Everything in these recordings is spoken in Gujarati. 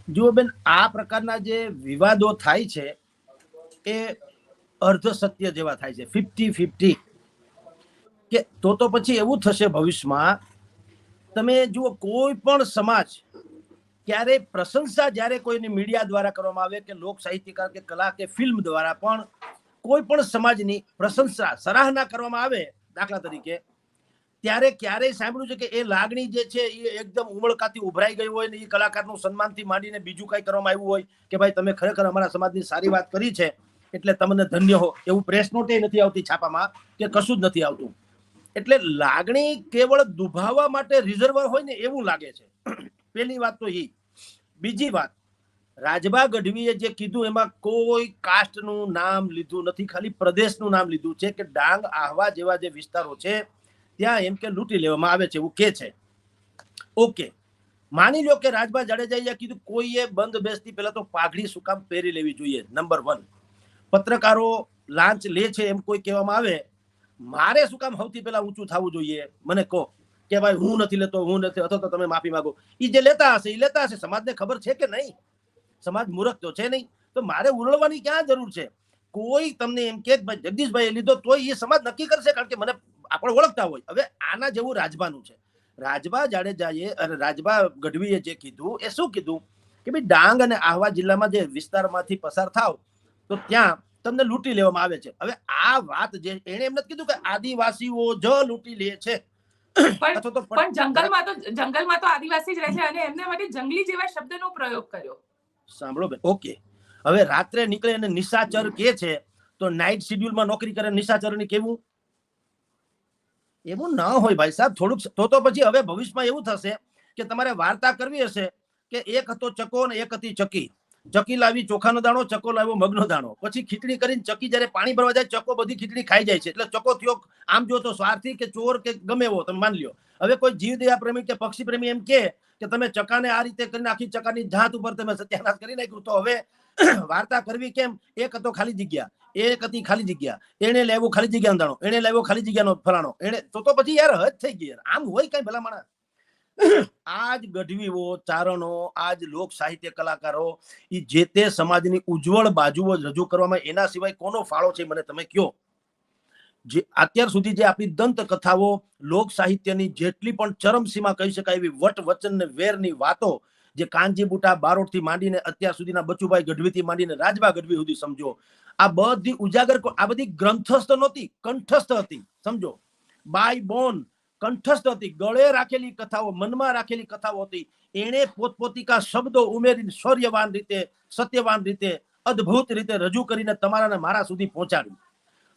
જુઓ બેન, આ પ્રકારના જે વિવાદો થાય છે એ અર્ધ સત્ય જેવા થાય છે, 50-50. કે તો પછી એવું થશે ભવિષ્યમાં, તમે જુઓ કોઈ પણ સમાજ ક્યારે પ્રશંસા જ્યારે કોઈની મીડિયા દ્વારા કરવામાં આવે કે લોક સાહિત્યકાર કે કલા કે ફિલ્મ દ્વારા પણ કોઈ પણ સમાજની પ્રશંસા સરાહના કરવામાં આવે, દાખલા તરીકે, ત્યારે ક્યારેય સાંભળ્યું છે કે એ લાગણી જે છે એ એકદમ ઉમળકાથી ઉભરાઈ ગઈ હોય ને એ કલાકારનું સન્માનથી માંડીને બીજું કઈ કરવામાં આવ્યું હોય કે ભાઈ તમે ખરેખર અમારા સમાજની સારી વાત કરી છે એટલે તમને ધન્ય હો, એવું પ્રેસ નોટે નથી આવતી છાપામાં કે કશું જ નથી આવતું. એટલે લાગણી કેવળ દુભાવવા માટે રિઝર્વ હોય ને એવું લાગે છે. પેલી વાત તો એ. બીજી વાત, રાજબા ગઢવીએ જે કીધું એમાં કોઈ કાસ્ટનું નામ લીધું નથી, ખાલી પ્રદેશનું નામ લીધું છે કે ડાંગ આહવા જેવા જે વિસ્તારો છે ત્યાં એમ કે લૂંટી લેવામાં આવે છે એવું કે છે. ઓકે, માની લો કે રાજબા જાડેજાએ કીધું કોઈએ બંધ બેસતી પહેલા તો પાઘડી શું કામ પહેરી લેવી જોઈએ, નંબર 1. પત્રકારો લાંચ લે છે એમ કોઈ કહેવામાં આવે, મારે શું કામ સૌથી પહેલા ઊંચું થવું જોઈએ? મને કહો કે ભાઈ હું નથી લેતો, હું નથી, અથવા તો તમે માફી માંગો. એ જે લેતા હશે એ લેતા હશે, સમાજને ખબર છે કે નહીં? સમાજ મૂર્ખ તો છે નહીં, તો મારે ઉરળવાની ક્યાં જરૂર છે? કોઈ તમને એમ કે ભાઈ જગદીશભાઈ લીધો તો એ સમાજ નક્કી કરશે, કારણ કે મને આપણે ઓળખતા હોય. હવે આના જેવું રાજબાનું છે. રાજબા જાડેજાએ અને રાજબા ગઢવીએ જે કીધું એ શું કીધું કે ભાઈ ડાંગ અને આહવા જિલ્લામાં જે વિસ્તારમાંથી પસાર થાવ તો ત્યાં તમને લૂંટી લેવામાં આવે છે. હવે આ વાત જે એને એમ નથી કીધું કે આદિવાસીઓ જ લૂંટી લે છે, પણ જંગલમાં તો આદિવાસી જ રહે છે અને એમને માટે જંગલી જેવા શબ્દનો પ્રયોગ કર્યો. સાંભળો બેન, ઓકે, હવે રાત્રે નીકળે અને નિશાચર કે છે તો નાઇટ શેડ્યુલમાં નોકરી કરે નિશાચરની કેવું? એવું ના હોય ભાઈ સાહેબ, થોડુંક તો પછી હવે ભવિષ્યમાં એવું થશે કે તમારે વાર્તા કરવી હશે કે એક હતો ચકો ને એક હતી ચકી. ચકી લાવી ચોખાનો દાણો, ચકો લાવ્યો મગનો દાણો. પછી ખીચડી કરીને ચકી જયારે પાણી ભરવા જાય, ચકો બધી ખીચડી ખાઈ જાય છે. એટલે ચકો થયો આમ જો તો સ્વાર્થી કે ચોર કે ગમે એવો, તમે માન લ્યો. હવે કોઈ જીવદયા પ્રેમી કે પક્ષી પ્રેમી એમ કે તમે ચકાને આ રીતે કરીને આખી ચકાની જાત ઉપર તમે સત્યાનાશ કરી નાખ્યું, તો હવે વાર્તા કરવી કેમ? એક હતો ખાલી જગ્યા, એક હતી ખાલી જગ્યા, એને લેવો ખાલી જગ્યાનો દાણો, એને લેવો ખાલી જગ્યાનો ફલાણો, એને તો પછી યાર હદ થઈ ગઈ યાર. આમ હોય કઈ ભલા માણસ? આજ ગઢવીઓ, ચારણો, આજ લોક સાહિત્ય કલાકારો એ જે તે સમાજની ઉજ્જવળ બાજુઓ રજૂ કરવામાં, એના સિવાય કોનો ફાળો છે મને તમે કયો? જે અત્યાર સુધી જે આપણી દંત કથાઓ, લોક સાહિત્યની જેટલી પણ ચરમસીમા કહી શકાય એવી વટ વચન ને વેરની વાતો, જે કાનજી બુટા બારોટ થી માંડીને અત્યાર સુધીના બચુભાઈ ગઢવી થી માંડીને રાજબા ગઢવી સુધી, સમજો આ બધી ઉજાગર, આ બધી ગ્રંથસ્થ નહોતી, કંઠસ્થ હતી. સમજો, બાય બોન કંઠસ્થ હતી, ગળે રાખેલી કથાઓ, મનમાં રાખેલી કથાઓ હતી. એને પોતપોતિકા શબ્દો ઉમેરીને શૌર્યવાન રીતે, સત્યવાન રીતે, અદ્ભુત રીતે રજૂ કરીને તમારા મારા સુધી પહોંચાડ્યું.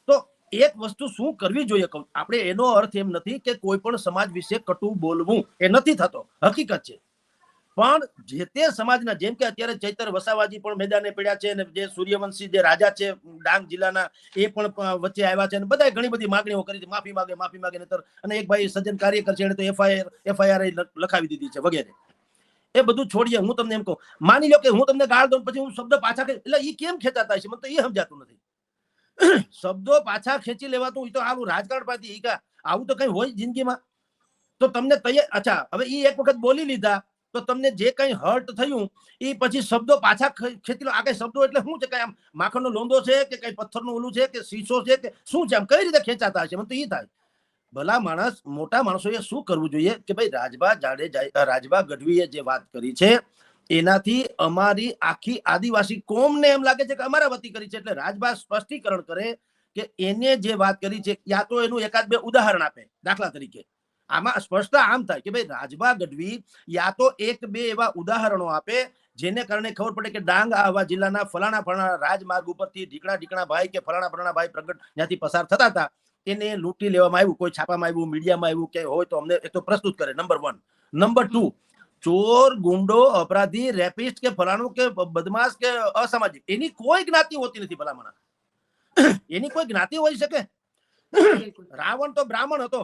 તો એક વસ્તુ શું કરવી જોઈએ કહું, આપણે એનો અર્થ એમ નથી કે કોઈ પણ સમાજ વિશે કટુ બોલવું, એ નથી થતો, હકીકત છે. પણ જે તે સમાજના, જેમ કે અત્યારે ચૈતર વસાવાજી પણ મેદાને પડ્યા છે, અને જે સૂર્યવંશી જે રાજા છે ડાંગ જિલ્લાના એ પણ વચ્ચે આવ્યા છે, અને બધા ઘણી બધી માંગણીઓ કરી હતી, માફી માગે નતર, અને એક ભાઈ સજ્જન કાર્યકર છે એને તો એફઆઈઆર લખાવી દીધી છે વગેરે. એ બધું છોડીએ. હું તમને એમ કહું, માની લો કે હું તમને ગાળ દઉં, પછી હું શબ્દ પાછા, એટલે એ કેમ ખેંચાતા છે મને તો એ સમજાતું નથી. શબ્દો પાછા ખેંચી લેવાતું તો આવું રાજકારણ પાછી આવું તો કઈ હોય જિંદગીમાં? તો તમને અચ્છા, હવે એ એક વખત બોલી લીધા તો તમને જે કઈ હર્ટ થયું એ પછી શબ્દો પાછા ખેંચી લો. આ કઈ શબ્દો એટલે શું છે? કઈ આમ માખણનો લોંદો છે કે કઈ પથ્થરનું ઓલું છે કે શીશો છે કે શું છે? આમ કઈ રીતે ખેંચાતા હશે? મને તો એ થાય. ભલા માણસ, મોટા માણસોએ શું કરવું જોઈએ કે ભાઈ રાજબા જાડેજા, રાજબા ગઢવીએ જે વાત કરી છે એનાથી અમારી આખી આદિવાસી કોમને એમ લાગે છે કે અમારા વતી કરી છે, એટલે રાજબા સ્પષ્ટીકરણ કરે કે એને જે વાત કરી છે, યા તો એનું એકાદ બે ઉદાહરણ આપે. દાખલા તરીકે આમાં સ્પષ્ટતા આમ થાય કે ભાઈ રાજબા ગઢવી યા તો એક બે એવા ઉદાહરણો આપે જેને કારણે ખબર પડે કે ડાંગ આહવા જિલ્લાના ફલાણા ફલાણા રાજમાર્ગ ઉપરથી ઢીકણા ભાઈ કે ફલાણા ભાઈ પ્રગટ ત્યાંથી પસાર થતા હતા, એને લૂંટી લેવામાં આવ્યું, કોઈ છાપામાં આવ્યું, મીડિયામાં આવ્યું કે હોય તો અમને એ તો પ્રસ્તુત કરે, નંબર 1. નંબર 2, ચોર, ગુંડો, અપરાધી, રેપિસ્ટ કે ફલાણું કે બદમાશ કે અસામાજિક, એની કોઈ જ્ઞાતિ હોતી નથી ભલામણ. એની કોઈ જ્ઞાતિ હોઈ શકે? રાવણ તો બ્રાહ્મણ હતો,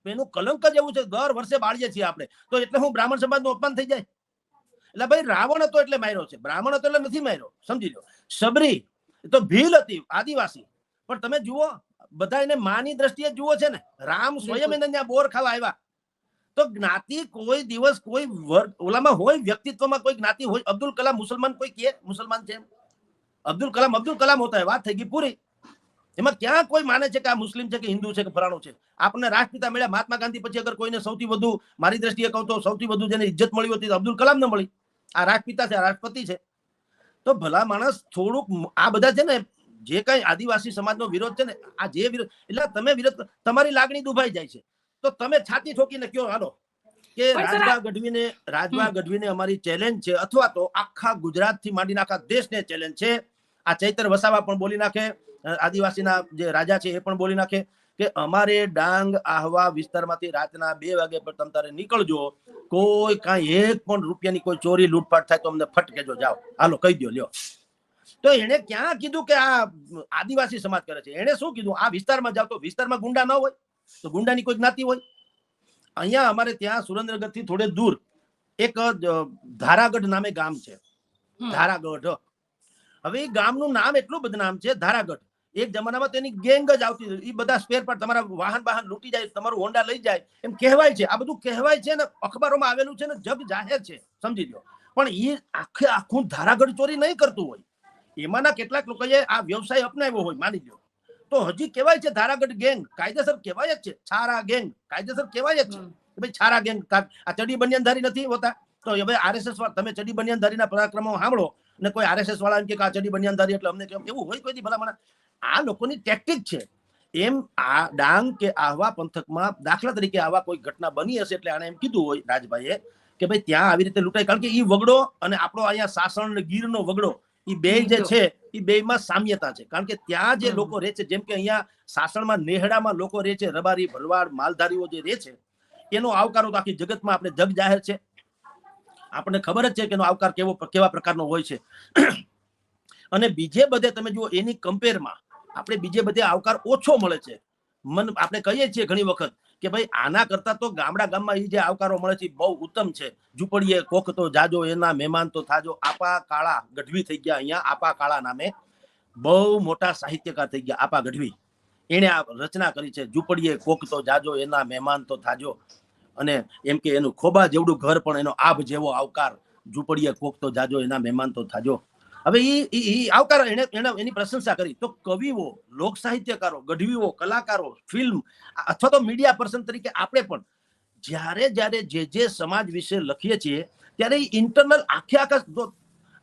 એનું કલંક જ એવું છે, દર વર્ષે બાળીએ છીએ આપણે, તો એટલે હું બ્રાહ્મણ સમાજનું અપમાન થઈ જાય? એટલે ભાઈ રાવણ હતો એટલે માર્યો છે, બ્રાહ્મણ હતો એટલે નથી માર્યો, સમજી લો. સબરી તો ભીલ હતી, આદિવાસી, પણ તમે જુઓ બધા એને માની દ્રષ્ટિએ જુઓ છે ને. રામ સ્વયં એને ત્યાં બોર ખાવા આવ્યા, તો જ્ઞાતિ કોઈ દિવસ કોઈ વર્ગ ઓલામાં હોય, વ્યક્તિત્વમાં કોઈ જ્ઞાતિ હોય. અબ્દુલ કલામ મુસલમાન કોઈ કે મુસલમાન છે? અબ્દુલ કલામ હોતા है, વાત થઈ ગઈ પૂરી. એમાં ક્યાં કોઈ માને છે કે આ મુસ્લિમ છે કે હિન્દુ છે કે ફલાણું છે? આપણને રાષ્ટ્રપિતા મળ્યા મહાત્મા ગાંધી પછી અગર કોઈને સૌથી વધુ, મારી દ્રષ્ટિએ કહું તો સૌથી વધુ જેને ઇજ્જત મળી હતી અબ્દુલ કલામ ને મળી. આ રાષ્ટ્રપિતા છે, રાષ્ટ્રપતિ છે. તો ભલા માણસ થોડુંક આ બધા છે ને જે કઈ આદિવાસી સમાજનો વિરોધ છે ને, આ જે વિરોધ, એટલે તમે વિરોધ, તમારી લાગણી દુભાઈ જાય છે તો તમે છાતી ઠોકીને કયો હાલો કે રાજભા ગઢવીને અમારી ચેલેન્જ છે, અથવા તો આખા ગુજરાત થી માંડીને આખા દેશને ચેલેન્જ છે. આ ચૈતર વસાવા પણ બોલી નાખે, આદિવાસીના જે રાજા છે એ પણ બોલી નાખે કે અમારે ડાંગ આહવા વિસ્તારમાંથી રાતના 2 વાગે પર તમ તારે નીકળજો, કોઈ કાંઈ 1 પણ રૂપિયાની કોઈ ચોરી લૂંટફાટ થાય તો અમને ફટકેજો, જાઓ હાલો કહી દો લ્યો. તો એને ક્યાં કીધું કે આ આદિવાસી સમાજ કરે છે? એને શું કીધું? આ વિસ્તારમાં જાવ તો વિસ્તારમાં ગુંડા ન હોય તો ગુંડાની કોઈ જ્ઞાતિ હોય? અહીંયા અમારે ત્યાં સુરેન્દ્રનગર થી થોડે દૂર એક ધારાગઢ નામે ગામ છે, ધારાગઢ. હવે એ ગામનું નામ એટલું બદનામ છે ધારાગઢ. એક જમાનામાં તેની ગેંગ જ આવતી હતી. એ બધા સ્પેર પાર્ટ, તમારા વાહન લૂંટી જાય, તમારું હોન્ડા લઈ જાય, એમ કહેવાય છે. આ બધું કહેવાય છે ને અખબારોમાં આવેલું છે ને જગ જાહેર છે, સમજી લો. પણ એ આખું ધારાગઢ ચોરી નહીં કરતું હોય. એમાંના કેટલાક લોકોએ આ વ્યવસાય અપનાવ્યો હોય, માની લો. તો હજી કહેવાય છે ધારાગઢ ગેંગ, કાયદેસર કહેવાય જ છે. છારા ગેંગ કાયદેસર કહેવાય જ છે. ભાઈ છારા ગેંગ, આ ચડી બનિયાનધારી નથી હોતા. તો હવે આરએસએસ વાળા, તમે ચડી બનિયાનધારીના પરાક્રમો સાંભળો ને કોઈ આરએસએસ વાળા એમ કે આ ચડી બનિયાનધારી એટલે અમને કેમ, એવું હોય કોઈ ભલામણ? આ લોકોની ટેક્ટિક છે. એમ આ ડાંગ કે આહવા પંથકમાં દાખલા તરીકે આવા કોઈ ઘટના બની હશે એટલે આને એમ કીધું હોય રાજભાઈએ કે ભાઈ ત્યાં આવી રીતે લૂંટાય. કારણ કે ઈ વગડો અને આપણો અહીંયા સાસણ ને ગીરનો વગડો, એ બે જે છે એ બેમાં સામ્યતા છે. કારણ કે ત્યાં જે લોકો રહે છે, જેમ કે અહીંયા સાસણમાં નેહડામાં લોકો રહે છે, રબારી ભરવાડ માલધારીઓ જે રહે છે, એનો આવકારો તો આખી જગતમાં આપણે જગ જાહેર છે. આપણને ખબર જ છે કે એનો આવકાર કેવા પ્રકારનો હોય છે. અને બીજે બધે તમે જુઓ એની કમ્પેરમાં આપણે બીજે બધે આવકાર ઓછો મળે છે. આપણે કહીએ છીએ ઘણી વખત કે ભાઈ આના કરતા તો ગામમાં એ જે આવકારો મળે છે બહુ ઉત્તમ છે. ઝૂંપડીએ કોક તો જાજો, એના મહેમાન તો થાજો. આપા કાળા ગઢવી થઈ ગયા અહીંયા, આપા કાળા નામે બહુ મોટા સાહિત્યકાર થઈ ગયા આપા ગઢવી. એને આ રચના કરી છે, ઝૂંપડીએ કોક તો જાજો, એના મહેમાન તો થાજો. અને એમ કે એનું ખોબા જેવડું ઘર પણ એનો આભ જેવો આવકાર, ઝૂંપડીએ કોક તો જાજો, એના મહેમાન તો થાજો. હવે ઈ આવકાર એની પ્રશંસા કરી. તો કવિઓ, લોક સાહિત્યકારો, ગઢવીઓ, કલાકારો, ફિલ્મ અથવા તો મીડિયા પર્સન તરીકે આપણે પણ જ્યારે જે સમાજ વિશે લખીએ છીએ ત્યારે ઇન્ટરનલ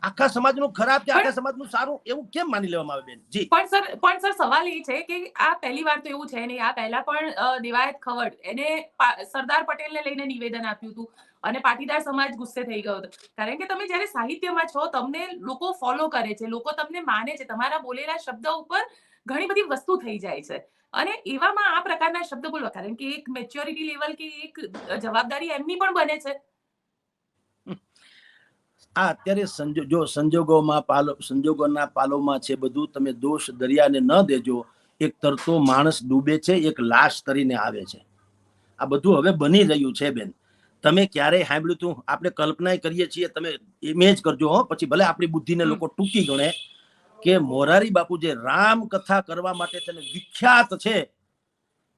આખા સમાજનું ખરાબ કે આખા સમાજનું સારું એવું કેમ માની લેવામાં આવે બેન? જી પણ સર સવાલ એ છે કે આ પહેલી વાર તો એવું છે નહીં, આ પહેલા પણ દેવાયત ખવડ એને સરદાર પટેલને લઈને નિવેદન આપ્યું હતું અને પાટીદાર સમાજ ગુસ્સે થઈ ગયો હતો. કારણ કે તમે જ્યારે સાહિત્યમાં છો, તમને લોકો ફોલો કરે છે, લોકો તમને માને છે, તમારા બોલેલા શબ્દ ઉપર ઘણી બધી વસ્તુ થઈ જાય છે. અને એવામાં આ પ્રકારના શબ્દ બોલવા, કારણ કે એક મેચ્યોરિટી લેવલ કે એક જવાબદારી એમની પણ બને છે. આ અત્યારે સંજોગોના પાલોમાં છે બધું. તમે દોષ દરિયાને ન દેજો. એક તરતો માણસ ડૂબે છે, એક લાશ તરીને આવે છે. આ બધું હવે બની રહ્યું છે બેન. તમે ક્યારેય સાંભળ્યું તું? આપણે કલ્પના કરીએ છીએ, તમે ઇમેજ કરજો હો, પછી ભલે આપણી બુદ્ધિને લોકો ટૂંકી ગણે, કે મોરારી બાપુ જે રામ કથા કરવા માટે તેને વિખ્યાત છે,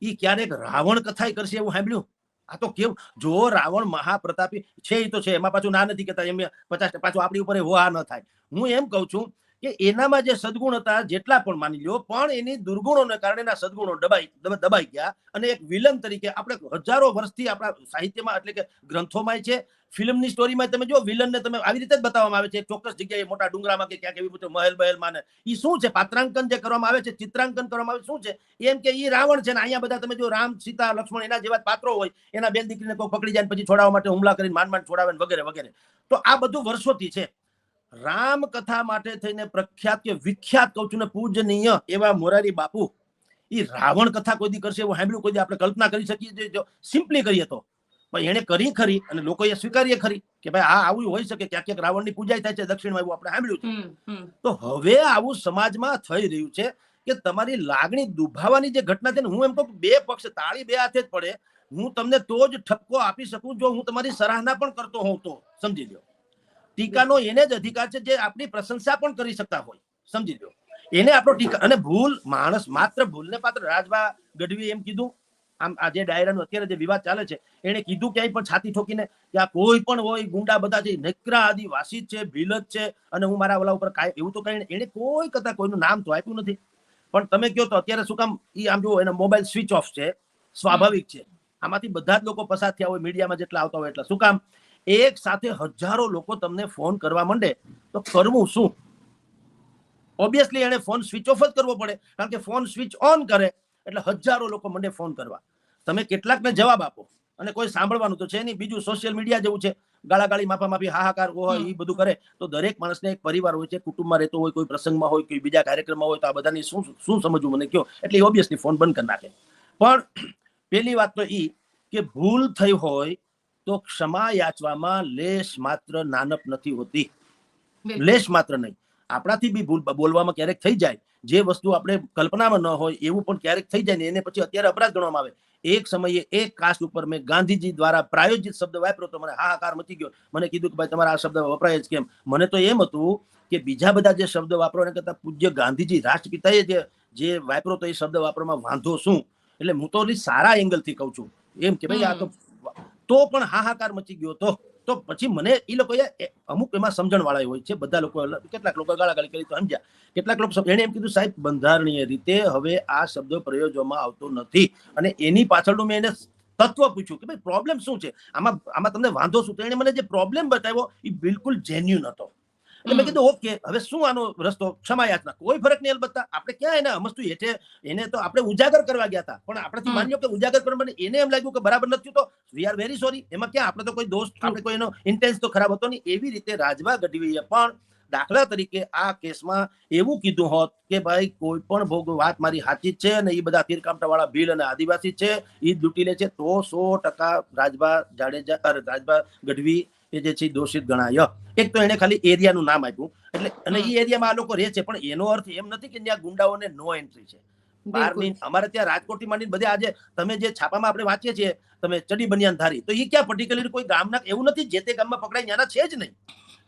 એ ક્યારેક રાવણ કથા કરશે એવું સાંભળ્યું? આ તો કેવું, જો રાવણ મહાપ્રતાપી છે એ તો છે, એમાં પાછું ના નથી કેતા, એમ 50 પાછું આપણી ઉપર હોવા ન થાય. હું એમ કઉ છું કે એનામાં જે સદગુણ હતા જેટલા પણ માની લો, પણ એની દુર્ગુણોને કારણે એના સદગુણો દબાઈ ગયા. અને એક વિલન તરીકે આપણે હજારો વર્ષથી આપણા સાહિત્યમાં એટલે કે ગ્રંથોમાં છે, ફિલ્મની સ્ટોરીમાં તમે જો વિલનને તમે આવી રીતે જ બતાવવામાં આવે છે. ચોક્કસ જગ્યાએ મોટા ડુંગરામાં કે ક્યાંક એવી રીતે મહેલમાં ને એ શું છે, પાત્રાંકન જે કરવામાં આવે છે, ચિત્રાંકન કરવામાં આવે શું છે, એમ કે એ રાવણ છે ને અહીંયા બધા તમે જો રામ, સીતા, લક્ષ્મણ એના જેવા પાત્રો હોય, એના બેન દીકરીને કોઈ પકડી જાય પછી છોડાવવા માટે હુમલા કરીને માંડ છોડાવે વગેરે વગેરે. તો આ બધું વર્ષોથી છે. રામ કથા માટે થઈને પ્રખ્યાત કે વિખ્યાત કહું છું ને પૂજનીય એવા મોરારી બાપુ, એ રાવણ કથા કોઈ દી કરશે એવું સાંભળ્યું કોઈ દી આપણે કલ્પના કરી શકીએ? જો સિમ્પલી કરીએ તો પણ એને કરી ખરી અને લોકોએ સ્વીકારીએ ખરી કે ભાઈ હા આવું હોઈ શકે, ક્યાંક ક્યાંક રાવણની પૂજા થાય છે દક્ષિણમાં, એવું આપણે સાંભળ્યું છે. તો હવે આવું સમાજમાં થઈ રહ્યું છે કે તમારી લાગણી દુભાવવાની જે ઘટના છે ને, હું એમ કહું બે પક્ષ તાળી બે હાથે જ પડે. હું તમને તો જ ઠપકો આપી શકું જો હું તમારી સરાહના પણ કરતો હોઉં તો, સમજી લો. ટીકાનો એને જ અધિકાર છે જે આપણી પ્રશંસા પણ કરી શકતા હોય, સમજી લો. એને આપણો ટીકા અને ભૂલ, માણસ માત્ર ભૂલને પાત્ર. રાજભા ગઢવી એમ કીધું આમ આ જે ડાયરાનો અત્યારે જે વિવાદ ચાલે છે એને કીધું ક્યાંય પણ છાતી ઠોકીને કે આ કોઈ પણ હોય ગુંડા બધા છે નકરા આદિવાસી જ છે ભીલ જ છે અને હું મારા ઓલા ઉપર કાંઈ એવું તો કઈ એને કોઈ કથા કોઈનું નામ તો આપ્યું નથી. પણ તમે કહો તો અત્યારે શું કામ ઈ આમ જુઓ એનો મોબાઈલ સ્વિચ ઓફ છે, સ્વાભાવિક છે. આમાંથી બધા જ લોકો પસાર થયા હોય મીડિયામાં જેટલા આવતા હોય એટલા. શું કામ? એક સાથે હજારો લોકો તમને ફોન કરવા માંડે તો કરવું શું? ઓબ્વિયસલી એને ફોન સ્વિચ ઓફ જ કરવો પડે, કારણ કે ફોન સ્વિચ ઓન કરે એટલે હજારો લોકો મંડે ફોન કરવા. તમે કેટલાકને જવાબ આપો અને કોઈ સાંભળવાનું તો છે નહીં. બીજું સોશિયલ મીડિયા જેવું છે, ગાળાગાળી માફી હાહાકાર હોય એ બધું કરે તો દરેક માણસને એક પરિવાર હોય છે, કુટુંબમાં રહેતો હોય, કોઈ પ્રસંગમાં હોય, કોઈ બીજા કાર્યક્રમમાં હોય, તો આ બધાની શું સમજવું મને કયો, એટલે ઓબ્વિયસલી ફોન બંધ કરી નાખે. પણ પેલી વાત તો ઈ કે ભૂલ થઈ હોય તો ક્ષમા યાચવામાં લેશ માત્ર નાનપ નથી હોતી, લેશ માત્ર નહીં. આપણાથી બી ભૂલ બોલવામાં ક્યારેક થઈ જાય, જે વસ્તુ આપણે કલ્પનામાં ન હોય એવું પણ ક્યારેક થઈ જાય ને એને પછી અત્યારે અપરાધ ગણવામાં આવે. એક સમયે એક કાસ્ટ ઉપર મેં ગાંધીજી દ્વારા પ્રાયોજિત શબ્દ વાપર્યો તો મને હાહાકાર મચી ગયો. મને કીધું કે ભાઈ તમારા આ શબ્દ વપરાય જ કેમ? મને તો એમ હતું કે બીજા બધા જે શબ્દ વાપરો એને કરતા પૂજ્ય ગાંધીજી રાષ્ટ્રપિતાએ જે વાપરો તો એ શબ્દ વાપરવામાં વાંધો શું? એટલે હું તો સારા એંગલ થી કઉ છું એમ કે ભાઈ આ તો પણ હાહાકાર મચી ગયો. તો પછી મને એ લોકોએ અમુક એમાં સમજણ વાળા હોય છે, બધા લોકો કેટલાક લોકો ગાળાગાળી કરી તો સમજ્યા, કેટલાક લોકો એને એમ કીધું સાહેબ બંધારણીય રીતે હવે આ શબ્દ પ્રયોજવામાં આવતો નથી. અને એની પાછળનું મેં એને તત્વ પૂછ્યું કે ભાઈ પ્રોબ્લેમ શું છે આમાં તમને વાંધો શું? તો એને મને જે પ્રોબ્લેમ બતાવ્યો એ બિલકુલ જેન્યુન હતો. એટલે મેં કીધું ઓકે હવે શું આનો રસ્તો? ક્ષમા યાચના, કોઈ ફરક નહીં. અલબત્ત આપણે ક્યાં એને સમજતું હેઠે એને તો આપણે ઉજાગર કરવા ગયા હતા, પણ આપણાથી માન્યો કે ઉજાગર કરવા એને એમ લાગ્યું કે બરાબર નથી તો વી આર વેરી સોરી. એમાં ક્યાં આપણે તો કોઈ દોસ્ત, આપણે કોઈ એનો ઇન્ટેન્સ તો ખરાબ હતો નહીં. એવી રીતે રાજભા ગઢવીએ પણ દાખલા તરીકે આ કેસમાં એવું કીધું હોત કે ભાઈ કોઈ પણ ભોગ વાત મારી સાચી જ છે અને એ બધા તીરકામટા વાળા ભીલ અને આદિવાસી છે, એ લૂંટી લે છે, તો 100% રાજભા જાડેજા રાજભા ગઢવી એ જે છે દોષિત ગણાય. એક તો એને ખાલી એરિયાનું નામ આપ્યું એટલે, અને એ એરિયામાં આ લોકો રહે છે, પણ એનો અર્થ એમ નથી કે ત્યાં ગુંડાઓને નો એન્ટ્રી છે. બહારની અમારે ત્યાં રાજકોટથી માંડીને બધે આજે તમે જે છાપામાં આપણે વાંચીએ છીએ તમે ચડી બનિયાન ધારી, તો એ ક્યાં પર્ટિક્યુલર કોઈ ગામના એવું નથી જે તે ગામમાં પકડાય ત્યાંના છે જ નહીં,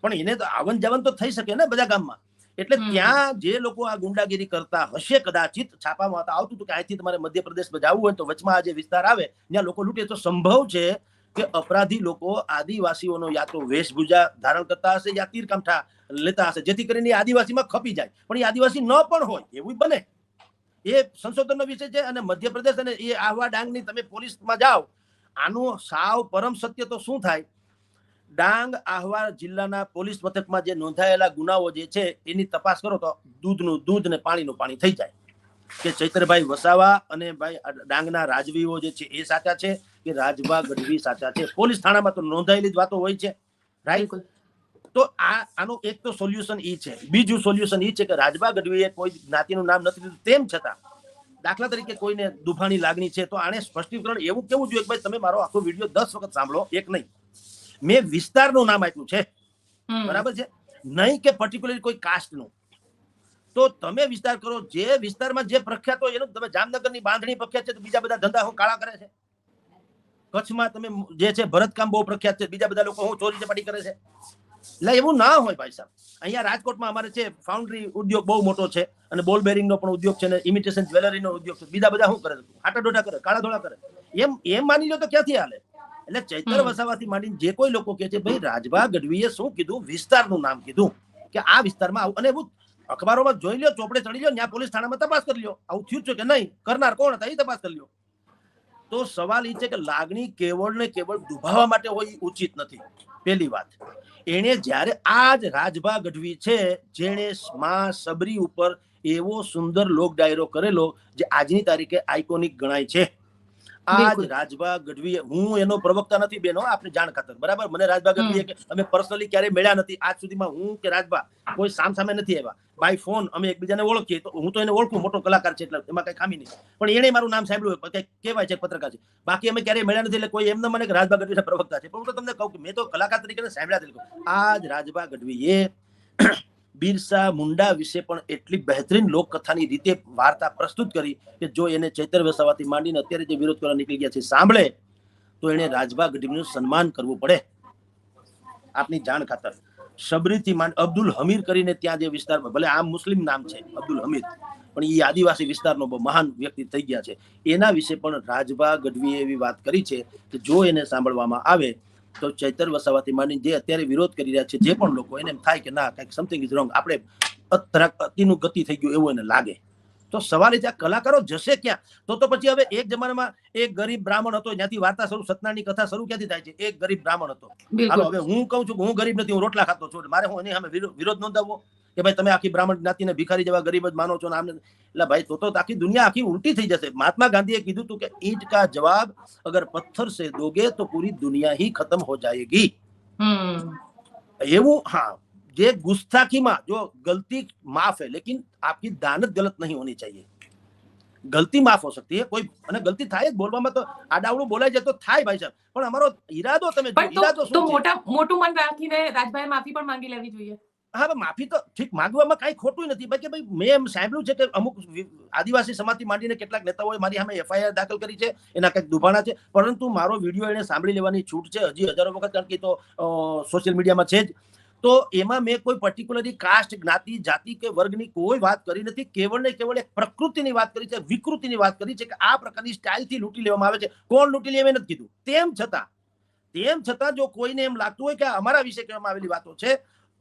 પણ એને તો આવન જાવન તો થઈ શકે ને બધા ગામમાં. એટલે ત્યાં જે લોકો આ ગુંડાગીરી કરતા હશે કદાચિત છાપામાં આવતું હતું કે અહીંથી તમારે મધ્યપ્રદેશમાં જવું હોય તો વચમાં આ જે વિસ્તાર આવે ત્યાં લોકો લૂંટે, તો સંભવ છે કે અપરાધી લોકો આદિવાસીઓનો યા તો વેશભૂષા ધારણ કરતા હશે યા તીરકામઠા લેતા હશે, જેથી કરીને આદિવાસીમાં ખપી જાય. પણ એ આદિવાસી ન પણ હોય એવું બને, એ સંશોધનનો વિષય છે. અને મધ્યપ્રદેશ અને એ આહવા ડાંગની તમે પોલીસમાં જાઓ, આનું સાવ પરમ સત્ય તો શું થાય, ડાંગ આહવા જિલ્લાના પોલીસ મથકમાં જે નોંધાયેલા ગુનાઓ જે છે એની તપાસ કરો તો દૂધનું દૂધ ને પાણીનું પાણી થઈ જાય કે ચૈતરભાઈ વસાવા અને ભાઈ ડાંગના રાજવીઓ જે છે એ સાચા છે કે રાજભા ગઢવી સાચા છે. પોલીસ થાણામાં તો નોંધાયેલી જ વાતો હોય છે, રાઈટ? તો આનું એક તો સોલ્યુશન ઈ છે. બીજું સોલ્યુશન ઈ છે કે રાજભા ગઢવીએ કોઈ જ્ઞાતિનું નામ નથી લીધું, તેમ છતાં દાખલા તરીકે કોઈને દુભાણી લાગણી છે તો આને સ્પષ્ટીકરણ એવું કેવું જોઈએ કે ભાઈ તમે મારો આખો વિડીયો 10 વખત સાંભળો, એક નહીં. મેં વિસ્તારનું નામ આપ્યું છે, બરાબર છે, નહીં કે પર્ટિક્યુલર કોઈ કાસ્ટનું. તો તમે વિસ્તાર કરો, જે વિસ્તારમાં જે પ્રખ્યાત હોય એનું. તમે જામનગરની બાંધણી પ્રખ્યાત છે તો બીજા બધા ધંધા કાળા કરે છે. કચ્છમાં તમે જે છે ભરતકામ બહુ પ્રખ્યાત છે, બીજા બધા લોકો ચોરી ચપાટી કરે છે. એટલે એવું ના હોય ભાઈ સાહેબ. અહીંયા રાજકોટમાં અમારે છે ફાઉન્ડ્રી ઉદ્યોગ બહુ મોટો છે અને બોલ બેરિંગનો પણ ઉદ્યોગ છે, ઇમિટેશન જ્વેલરીનો ઉદ્યોગ છે. બીજા બધા શું કરે? આટા ડોટા કરે, કાળા ધોળા કરે. એમ માની લો તો ક્યાંથી હાલે? એટલે ચૈતર વસાવાથી માંડીને જે કોઈ લોકો કે છે ભાઈ રાજભા ગઢવીએ શું કીધું, વિસ્તારનું નામ કીધું કે આ વિસ્તારમાં આવું, અને એવું અખબારોમાં જોઈ લ્યો, ચોપડે ચડી લ્યો, ત્યાં પોલીસ થાણામાં તપાસ કરી લ્યો, આવું થયું છે કે નહીં, કરનાર કોણ હતા એ તપાસ કરી લ્યો. તો સવાલ એ છે કે લાગણી કેવળ ને કેવળ દુભાવવા માટે હોય એ ઉચિત નથી. પહેલી વાત, એને જ્યારે આ જ રાજભા ગઢવી છે જેણે માં સબરી ઉપર એવો સુંદર લોક ડાયરો કરેલો જે આજની તારીખે આઇકોનિક ગણાય છે. આજ રાજભા ગઢવી, હું એનો પ્રવક્તા નથી બેનો, આપણે જાણ ખાતર, બરાબર? મને રાજભા ગઢવીએ કે અમે પર્સનલી ક્યારે મળ્યા નથી આજ સુધીમાં, હું કે રાજભા કોઈ સામે નથી આવ્યા. બાય ફોન અમે એકબીજાને ઓળખીએ તો હું તો એને ઓળખું, મોટો કલાકાર છે એટલે એમાં કઈ ખામી નહીં, પણ એને મારું નામ સાંભળ્યું હોય કહેવાય છે પત્રકાર છે, બાકી અમે ક્યારેય મળ્યા નથી. એટલે કોઈ એમ ન મને કે રાજભા ગઢવી પ્રવક્તા છે, પણ હું તો તમને કહું કે મેં તો કલાકાર તરીકે સાંભળ્યા છે. આજ રાજભા ગઢવીએ બિરસા મુંડા વિશે પણ એટલી બહેતરીન લોકકથાની રીતે વાર્તા પ્રસ્તુત કરી કે જો એને ચૈતર વસાવાથી માંડીને અત્યારે જે વિરોધ કરવા નીકળી ગયા છે સાંભળે તો એને રાજભા ગઢવીનું સન્માન કરવું પડે. આપની જાણ ખાતર સબરીથી માંડ અબ્દુલ હમીર કરીને ત્યાં જે વિસ્તારમાં, ભલે આમ મુસ્લિમ નામ છે અબ્દુલ હમીર, પણ એ આદિવાસી વિસ્તારનો બહુ મહાન વ્યક્તિ થઈ ગયા છે. એના વિશે પણ રાજભા ગઢવીએ એવી વાત કરી છે કે જો એને સાંભળવામાં આવે તો ચૈતર વસાવાથી માંડીને જે અત્યારે વિરોધ કરી રહ્યા છે જે પણ લોકો, એને એમ થાય કે ના, કંઈક સમથિંગ ઇઝ રોંગ, આપણે અતિનું ગતિ થઈ ગયું એવું એને લાગે. તો સવાલ એ છે, આ કલાકારો જશે ક્યાં? તો પછી હવે એક જમાનામાં એક ગરીબ બ્રાહ્મણ હતો, જ્યાંથી વાર્તા શરૂ, સત્યનારાયણની કથા શરૂ ક્યાંથી થાય છે? એક ગરીબ બ્રાહ્મણ હતો. હાલો, હવે હું કહું છું કે હું ગરીબ નથી, હું રોટલા ખાતો છું, મારે હું એની સામે વિરોધ નોંધાવવો કે ભાઈ તમે આખી બ્રાહ્મણ જ્ઞાતિને ભિખારી જેવા ગરીબ જ માનો છો ને આમને? એટલે ભાઈ તો આખી દુનિયા આખી ઉલટી થઈ જશે. મહાત્મા ગાંધીએ કીધું હતું કે ઈંટ કા જવાબ અગર પથ્થર સે દોગે તો પૂરી દુનિયા ही खत्म हो जाएगी. એવું હા, જે गुस्ताखी जो गलती माफ है लेकिन आपकी दानत गलत नहीं होनी चाहिए. गलती माफ हो सकती है, कोई અને ગલતી થાય જ, બોલવામાં તો આડાવડું બોલાય જાય તો થાય ભાઈ સાહેબ, પણ અમારો ઈરાદો તમે જો, ઈરાદો શું છે? મોટું મન રાખીને રાજભાઈ માફી પણ માંગી લેવી જોઈએ. હા, માફી તો ઠીક, માંગવામાં કઈ ખોટું નથી. બાકી ભાઈ મેં એમ સાંભળ્યું છે કે અમુક આદિવાસી સમાજથી માંડીને કેટલાક નેતાઓએ મારી સામે એફઆઈઆર દાખલ કરી છે, એના કંઈક દુભાણા છે, પરંતુ મારો વિડીયો એને સાંભળી લેવાની છૂટ છે હજી હજારો વખત, કારણ કે તો સોશિયલ મીડિયામાં છે જ. તો એમાં મેં કોઈ પર્ટિક્યુલરલી કાસ્ટ, જ્ઞાતિ, જાતિ કે વર્ગની કોઈ વાત કરી નથી. કેવળ ને કેવળ એક પ્રકૃતિની વાત કરી છે, વિકૃતિની વાત કરી છે કે આ પ્રકારની સ્ટાઇલથી લૂંટી લેવામાં આવે છે. કોણ લૂંટી લે એમ નથી કીધું. તેમ છતાં જો કોઈને એમ લાગતું હોય કે અમારા વિશે કહેવામાં આવેલી વાતો છે,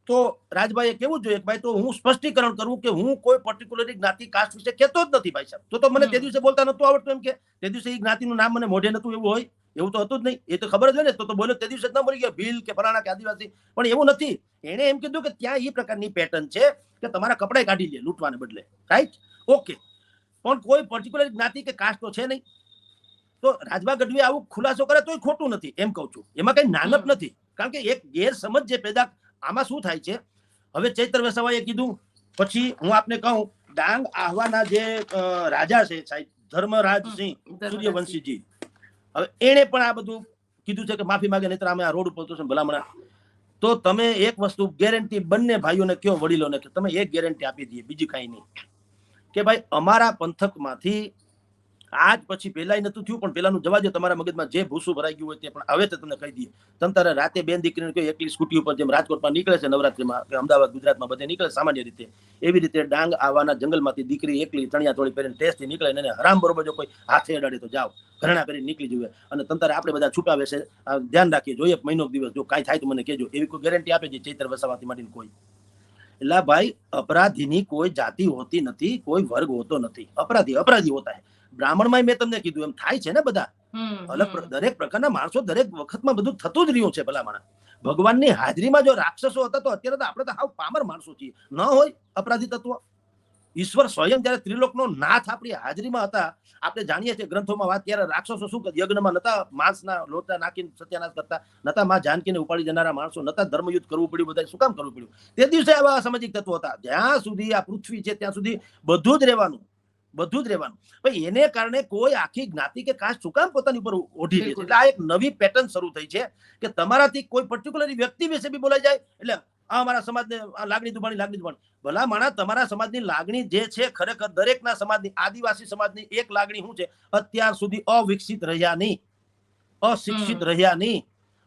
તો રાજભાઈએ કેવું જોઈએ કે ભાઈ તો હું સ્પષ્ટીકરણ કરું કે હું કોઈ પર્ટિક્યુલર જ્ઞાતિ, કાસ્ટ વિશે કહેતો જ નથી ભાઈ સાહેબ. તો મને તે દિવસે બોલતા નતું આવડતું, એમ કે તે દિવસે એ જ્ઞાતિનું નામ મને મોઢે નતું, એવું હોય? એવું તો હતું જ નહીં. એ તો ખબર જ હોય ને, તો બોલ્યો તે દિવસે જ ના બોલી ગયા ભીલ કે ફલાણા કે આદિવાસી, પણ એવું નથી. એને એમ કીધું કે ત્યાં એ પ્રકારની પેટર્ન છે કે તમારા કપડાં કાઢી લે લૂંટવાને બદલે, રાઈટ? ઓકે, પણ કોઈ પર્ટિક્યુલર જ્ઞાતિ કે કાસ્ટ તો છે નહીં. તો રાજભા ગઢવી આવું ખુલાસો કરે તોય ખોટું નથી, એમ કહું છું. એમાં કઈ નાનપ નથી, કારણ કે એક ગેરસમજ જે પેદા આમાં શું થાય છે. હવે ચૈતર વસાવાએ કીધું, પછી હું આપને કહું, ડાંગ આહવાના જે રાજા છે સાહેબ, ધર્મરાજસિંહ સૂર્યવંશીજી, હવે એને પણ આ બધું કીધું છે કે માફી માંગે, નહીં અમે આ રોડ ઉપર તો ભલામણા. તો તમે એક વસ્તુ ગેરંટી બંને ભાઈઓને કયો, વડીલોને, કે તમે એક ગેરંટી આપી દઈએ, બીજી કઈ નહીં, કે ભાઈ અમારા પંથકમાંથી આજ પછી પેલા નતું થયું, પણ પેલાનું જવા દો, તમારા મગજમાં જે ભૂસું ભરાઈ ગયું હોય તે. પણ હવે તો તમને કહી દઈએ, તમે તારે રાતે બેન દીકરીને કોઈ એકલી સ્કૂટી ઉપર જેમ રાજકોટમાં નીકળે છે નવરાત્રીમાં, કે અમદાવાદ ગુજરાતમાં બધે નીકળે સામાન્ય રીતે, એવી રીતે ડાંગ આવાના જંગલમાંથી દીકરી એકલી ચણિયા ચોળી પહેરીને ટેસ્ટથી નીકળે, અને હરામ બરોબર જો કોઈ હાથે અડાડે તો જાઓ, ઘરણા કરીને નીકળી જુએ. અને તમે તારે આપણે બધા છુપાવે છે, ધ્યાન રાખીએ, જોઈએ મહિનો દિવસ, જો કાંઈ થાય તો મને કહેજો. એવી કોઈ ગેરંટી આપે છે ચૈતર વસાવાથી માંડીને કોઈ? એટલે ભાઈ, અપરાધીની કોઈ જાતિ હોતી નથી, કોઈ વર્ગ હોતો નથી. અપરાધી હોતા હે. બ્રાહ્મણમાં મેં તમને કીધું એમ થાય છે ને, બધા અલગ દરેક પ્રકારના માણસો દરેક વખતમાં બધું થતું જ રહ્યું છે. ભલામણ ભગવાનની હાજરીમાં જો રાક્ષસો હતા તો અત્યારે તો આપણે તો હાવ પામર માણસો છીએ. ન હોય અપરાધી તત્વ. ઈશ્વર સ્વયં જયારે ત્રિલોકનો નાથ આપણી હાજરીમાં હતા, આપણે જાણીએ છીએ ગ્રંથોમાં વાત, ત્યારે રાક્ષસો શું યજ્ઞમાં નતા માંસના લોટા નાખીને સત્યાનાશ કરતા, નતા માં જાનકીને ઉપાડી જનારા માણસો, નતા ધર્મયુદ્ધ કરવું પડ્યું, બધા શું કામ કરવું પડ્યું? તે દિવસે આવા સામાજિક તત્વો હતા. જ્યાં સુધી આ પૃથ્વી છે ત્યાં સુધી બધું જ રહેવાનું. ભાઈ એને કારણે કોઈ આખી જ્ઞાતિ કે કાસ્ટ શું કામ પોતાની ઉપર ઓઢી લે છે? એટલે આ એક નવી પેટર્ન શરૂ થઈ છે કે તમારાથી કોઈ પર્ટિક્યુલર વ્યક્તિ વિશે બી બોલાઈ જાય, એટલે આ અમારા સમાજને લાગણી દુભાણી. ભલા માણા, તમારા સમાજની લાગણી જે છે, ખરેખર દરેકના સમાજની, આદિવાસી સમાજની એક લાગણી શું છે? અત્યાર સુધી અવિકસિત રહ્યા નહીં, અશિક્ષિત રહ્યા નહીં,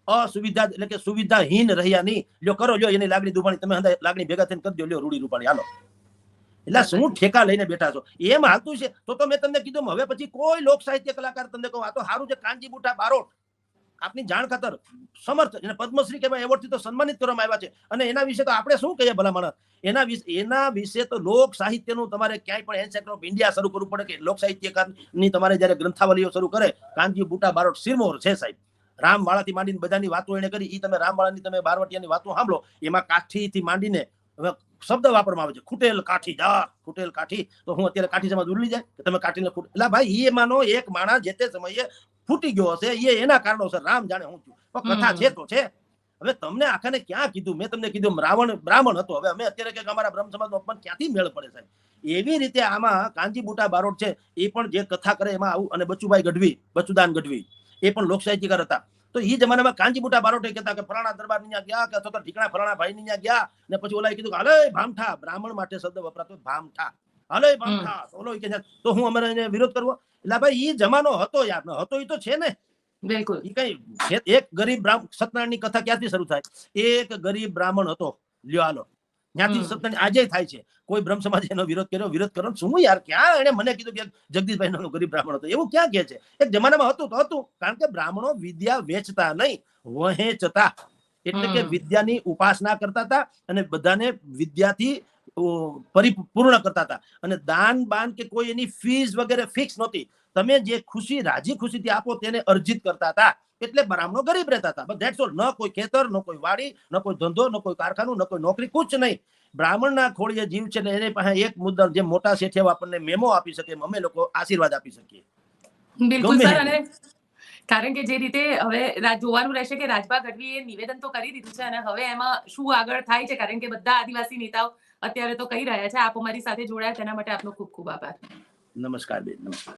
અસુવિધા એટલે કે સુવિધાહીન રહ્યા નહીં. લ્યો કરો, લ્યો એની લાગણી દુભાણી, તમે લાગણી ભેગા થઈને કરી દો, લ્યો રૂડી રૂપાણી, હાલો. એટલે શું ઠેકા લઈને બેઠા છો? એમ હાલતું છે તો મેં તમને કીધું, હવે પછી કોઈ લોક સાહિત્ય કલાકાર તમને કહું, આ તો સારું છે, કાનજી બુટા બારોટ આપની જાણ ખાતર સમર્થ, એને પદ્મશ્રી કહેવાય એવોર્ડ થી તો સન્માનિત કરવામાં આવ્યા છે. અને એના વિશે તો આપણે શું કહીએ ભલા માણસ? એના વિશે તો લોક સાહિત્યનું તમારે ક્યાંય પણ એન્સાઇક્લોપીડિયા શરૂ કરવું પડે, કે લોક સાહિત્યકારની તમારે જયારે ગ્રંથાવલીઓ શરૂ કરે, કાનજી બુટા બારોટ સિરમોર છે સાહેબ. રામવાળાથી માંડીને બધાની વાતો એને કરી. એ તમે રામવાળાની, તમે બારવટિયાની વાતો સાંભળો, એમાં કાઠીથી માંડીને હવે શબ્દ વાપરવામાં આવે છે, ખૂટેલ કાઠી, ખૂટેલ કાઠી. તો હું અત્યારે કાઠી સમાજ ઉડલી જાય કે તમે કાઠીને એટલે ભાઈ એમાંનો એક માણસ જે તે સમયે ફૂટી ગયો હશે, એ એના કારણોસર, રામ જાણે હું છું, પણ કથા છે તો છે. હવે તમને આખાને ક્યાં કીધું? મેં તમને કીધું રાવણ બ્રાહ્મણ હતો. હવે અમે અત્યારે કે અમારા બ્રહ્મ સમાજનો અપમાન ક્યાંથી મેળ પડે સાહેબ? એવી રીતે આમાં કાનજી બુટા બારોટ છે, એ પણ જે કથા કરે એમાં આવું. અને બચુભાઈ ગઢવી, બચુદાન ગઢવી, એ પણ લોક સાહિત્યકાર હતા. તો એ જમાનામાં કાનજી બુટા બારોટે કહેતા કે ફલાણા દરબાર ની ગયા, કે અથવા ઠીકણા ફલાણા ભાઈ ની ગયા, ને પછી ઓલા કીધું કે હાલે ભામઠા, બ્રાહ્મણ માટે શબ્દ વપરાતો ભામઠા, હાલે ભામઠા. ઓલો કે તો હું અમારે એને વિરોધ કરવો? એટલે ભાઈ એ જમાનો હતો યાર, હતો એ તો છે ને. બિલકુલ. એક ગરીબ સત્યનારાયણની કથા ક્યાંથી શરૂ થાય? એક ગરીબ બ્રાહ્મણ હતો, લ્યો હાલો, ત્યાંથી સત્તાની આજે થાય છે. કોઈ બ્રહ્મ સમાજે એનો વિરોધ કર્યો, વિરોધ કરો શું યાર, ક્યાં એને મને કીધું કે જગદીશભાઈ નો ગરીબ બ્રાહ્મણ હતો, એવું ક્યાં કહે છે? એક જમાનામાં હતું તો હતું, કારણ કે બ્રાહ્મણો વિદ્યા વેચતા નહીં, વહેંચતા. એટલે કે વિદ્યાની ઉપાસના કરતા હતા અને બધાને વિદ્યાથી પરિપૂર્ણ કરતા હતા. અને દાન બાન કે કોઈ એની ફીસ વગેરે ફિક્સ નહોતી. તમે જે ખુશી રાજી ખુશીથી આપો તેને અર્જિત કરતા હતા. એટલે બ્રાહ્મણો ગરીબ રહેતા હતા. બસ ધેટ્સ ઓલ. ન કોઈ ખેતર, ન કોઈ વાડી, ન કોઈ ધંધો, ન કોઈ કારખાનું, ન કોઈ નોકરી, કુછ નહીં. બ્રાહ્મણના ખોળીએ જીવ છે ને એની પાસે એક મુદ્દા, જે મોટા શેઠિયાઓ આપણને મેમો આપી શકે એમ અમે લોકો આશીર્વાદ આપી શકીએ. બિલકુલ ગમે સર. એમ. અને કારણ કે જે રીતે હવે જોવાનું રહેશે કે રાજભા ગઢવીએ નિવેદન તો કરી દીધું છે અને હવે એમાં શું આગળ થાય છે, કારણ કે બધા આદિવાસી નેતાઓ અત્યારે તો કહી રહ્યા છે. આપ અમારી સાથે જોડાયા તેના માટે આપનો ખૂબ ખૂબ આભાર. નમસ્કાર બેન, નમસ્કાર.